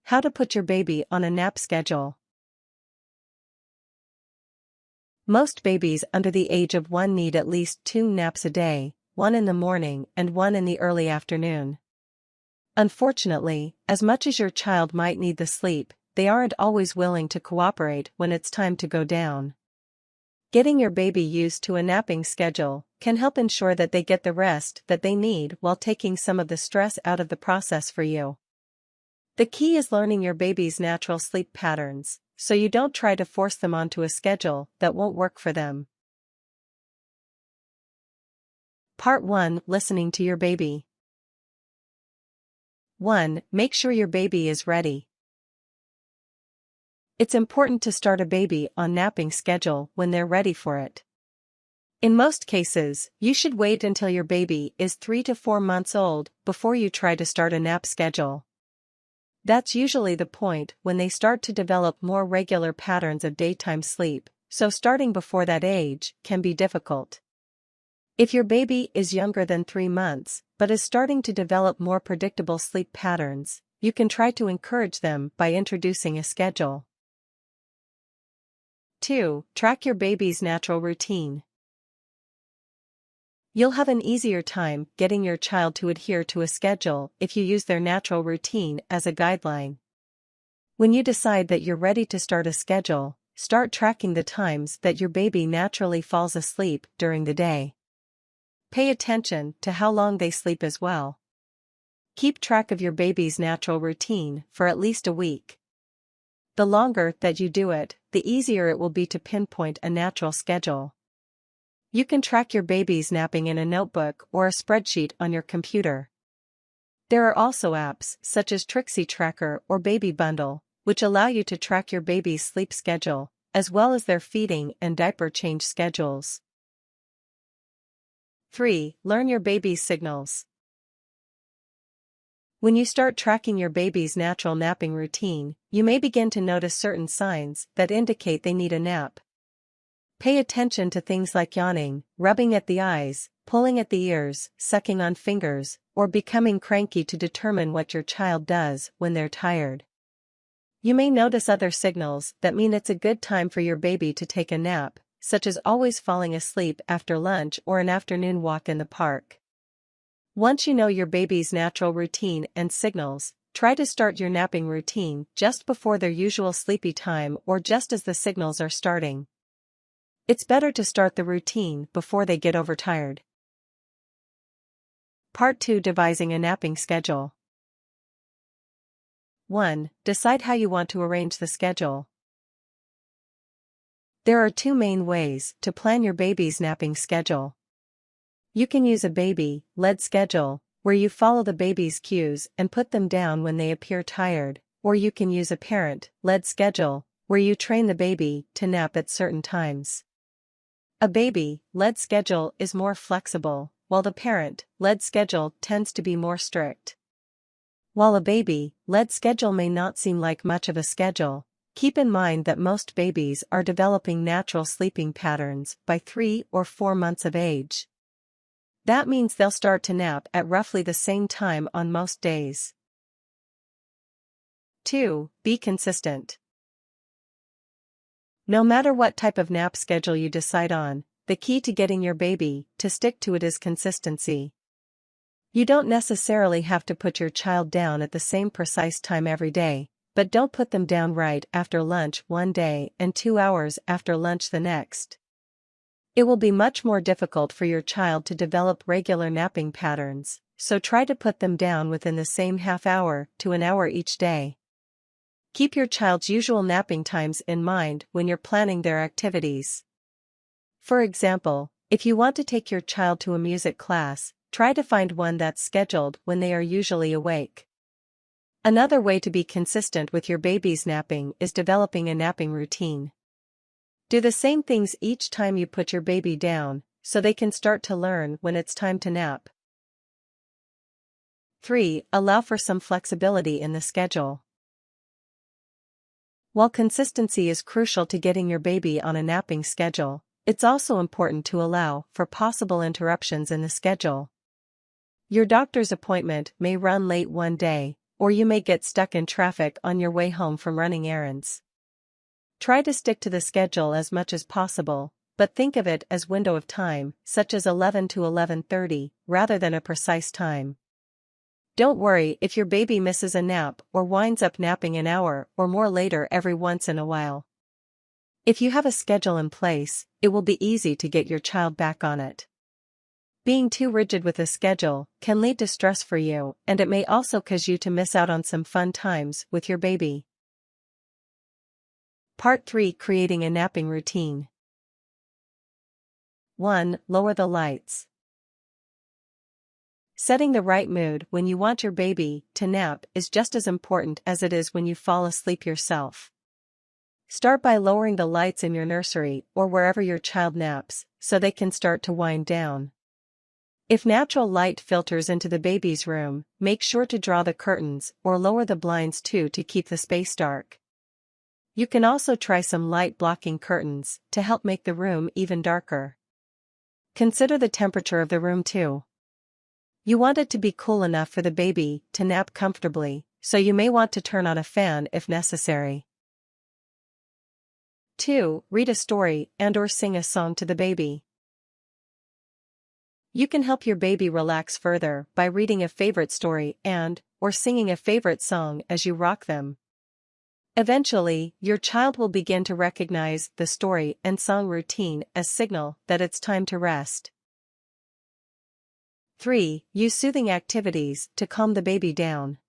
How to put your baby on a nap schedule. Most babies under the age of 1 need at least 2 naps a day, one in the morning and one in the early afternoon. Unfortunately, as much as your child might need the sleep, they aren't always willing to cooperate when it's time to go down. Getting your baby used to a napping schedule can help ensure that they get the rest that they need while taking some of the stress out of the process for you. The key is learning your baby's natural sleep patterns, so you don't try to force them onto a schedule that won't work for them. Part 1. Listening to your baby. 1. Make sure your baby is ready. It's important to start a baby on napping schedule when they're ready for it. In most cases, you should wait until your baby is 3 to 4 months old before you try to start a nap schedule. That's usually the point when they start to develop more regular patterns of daytime sleep, so starting before that age can be difficult. If your baby is younger than 3 months, but is starting to develop more predictable sleep patterns, you can try to encourage them by introducing a schedule. 2. Track your baby's natural routine. You'll have an easier time getting your child to adhere to a schedule if you use their natural routine as a guideline. When you decide that you're ready to start a schedule, start tracking the times that your baby naturally falls asleep during the day. Pay attention to how long they sleep as well. Keep track of your baby's natural routine for at least a week. The longer that you do it, the easier it will be to pinpoint a natural schedule. You can track your baby's napping in a notebook or a spreadsheet on your computer. There are also apps such as Trixie Tracker or Baby Bundle, which allow you to track your baby's sleep schedule, as well as their feeding and diaper change schedules. 3. Learn your baby's signals. When you start tracking your baby's natural napping routine, you may begin to notice certain signs that indicate they need a nap. Pay attention to things like yawning, rubbing at the eyes, pulling at the ears, sucking on fingers, or becoming cranky to determine what your child does when they're tired. You may notice other signals that mean it's a good time for your baby to take a nap, such as always falling asleep after lunch or an afternoon walk in the park. Once you know your baby's natural routine and signals, try to start your napping routine just before their usual sleepy time or just as the signals are starting. It's better to start the routine before they get overtired. Part 2. Devising a napping schedule. 1. Decide how you want to arrange the schedule. There are 2 main ways to plan your baby's napping schedule. You can use a baby-led schedule, where you follow the baby's cues and put them down when they appear tired, or you can use a parent-led schedule, where you train the baby to nap at certain times. A baby-led schedule is more flexible, while the parent-led schedule tends to be more strict. While a baby-led schedule may not seem like much of a schedule, keep in mind that most babies are developing natural sleeping patterns by 3 or 4 months of age. That means they'll start to nap at roughly the same time on most days. 2. Be consistent. No matter what type of nap schedule you decide on, the key to getting your baby to stick to it is consistency. You don't necessarily have to put your child down at the same precise time every day, but don't put them down right after lunch one day and 2 hours after lunch the next. It will be much more difficult for your child to develop regular napping patterns, so try to put them down within the same half hour to an hour each day. Keep your child's usual napping times in mind when you're planning their activities. For example, if you want to take your child to a music class, try to find one that's scheduled when they are usually awake. Another way to be consistent with your baby's napping is developing a napping routine. Do the same things each time you put your baby down, so they can start to learn when it's time to nap. 3. Allow for some flexibility in the schedule. While consistency is crucial to getting your baby on a napping schedule, it's also important to allow for possible interruptions in the schedule. Your doctor's appointment may run late one day, or you may get stuck in traffic on your way home from running errands. Try to stick to the schedule as much as possible, but think of it as window of time, such as 11 to 11:30, rather than a precise time. Don't worry if your baby misses a nap or winds up napping an hour or more later every once in a while. If you have a schedule in place, it will be easy to get your child back on it. Being too rigid with a schedule can lead to stress for you, and it may also cause you to miss out on some fun times with your baby. Part 3: Creating a napping routine. 1. Lower the lights. Setting the right mood when you want your baby to nap is just as important as it is when you fall asleep yourself. Start by lowering the lights in your nursery or wherever your child naps, so they can start to wind down. If natural light filters into the baby's room, make sure to draw the curtains or lower the blinds too to keep the space dark. You can also try some light-blocking curtains to help make the room even darker. Consider the temperature of the room too. You want it to be cool enough for the baby to nap comfortably, so you may want to turn on a fan if necessary. 2. Read a story and/or sing a song to the baby. You can help your baby relax further by reading a favorite story and/or singing a favorite song as you rock them. Eventually, your child will begin to recognize the story and song routine as signal that it's time to rest. 3. Use soothing activities to calm the baby down.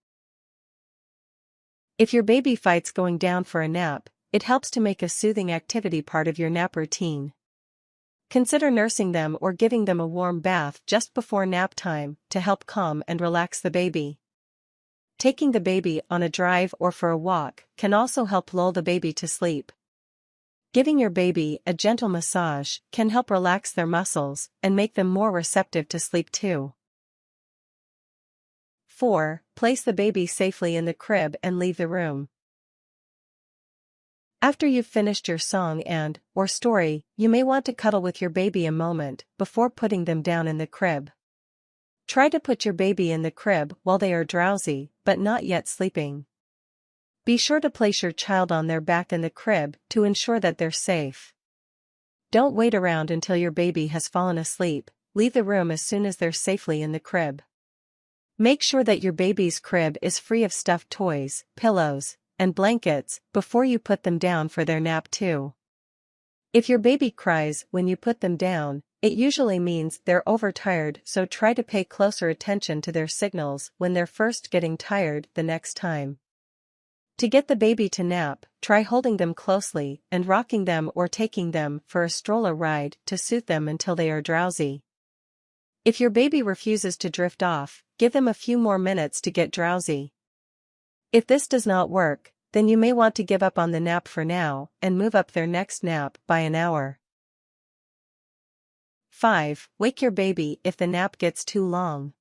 If your baby fights going down for a nap, it helps to make a soothing activity part of your nap routine. Consider nursing them or giving them a warm bath just before nap time to help calm and relax the baby. Taking the baby on a drive or for a walk can also help lull the baby to sleep. Giving your baby a gentle massage can help relax their muscles and make them more receptive to sleep too. 4. Place the baby safely in the crib and leave the room. After you've finished your song and/or story, you may want to cuddle with your baby a moment before putting them down in the crib. Try to put your baby in the crib while they are drowsy but not yet sleeping. Be sure to place your child on their back in the crib to ensure that they're safe. Don't wait around until your baby has fallen asleep, leave the room as soon as they're safely in the crib. Make sure that your baby's crib is free of stuffed toys, pillows, and blankets before you put them down for their nap too. If your baby cries when you put them down, it usually means they're overtired, so try to pay closer attention to their signals when they're first getting tired the next time. To get the baby to nap, try holding them closely and rocking them or taking them for a stroller ride to soothe them until they are drowsy. If your baby refuses to drift off, give them a few more minutes to get drowsy. If this does not work, then you may want to give up on the nap for now and move up their next nap by an hour. 5. Wake your baby if the nap gets too long.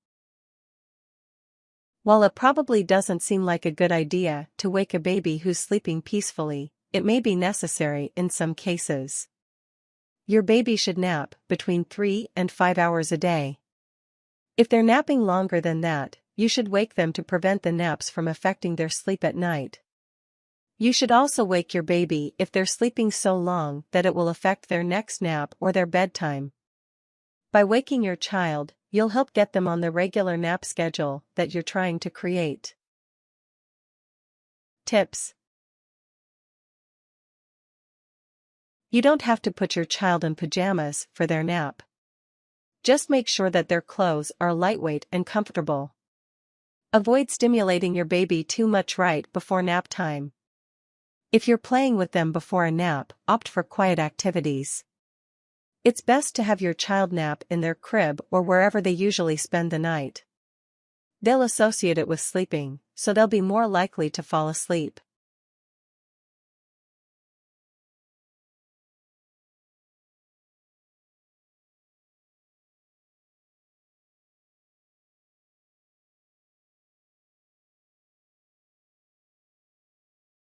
While it probably doesn't seem like a good idea to wake a baby who's sleeping peacefully, it may be necessary in some cases. Your baby should nap between 3 and 5 hours a day. If they're napping longer than that, you should wake them to prevent the naps from affecting their sleep at night. You should also wake your baby if they're sleeping so long that it will affect their next nap or their bedtime. By waking your child, you'll help get them on the regular nap schedule that you're trying to create. Tips. You don't have to put your child in pajamas for their nap. Just make sure that their clothes are lightweight and comfortable. Avoid stimulating your baby too much right before nap time. If you're playing with them before a nap, opt for quiet activities. It's best to have your child nap in their crib or wherever they usually spend the night. They'll associate it with sleeping, so they'll be more likely to fall asleep.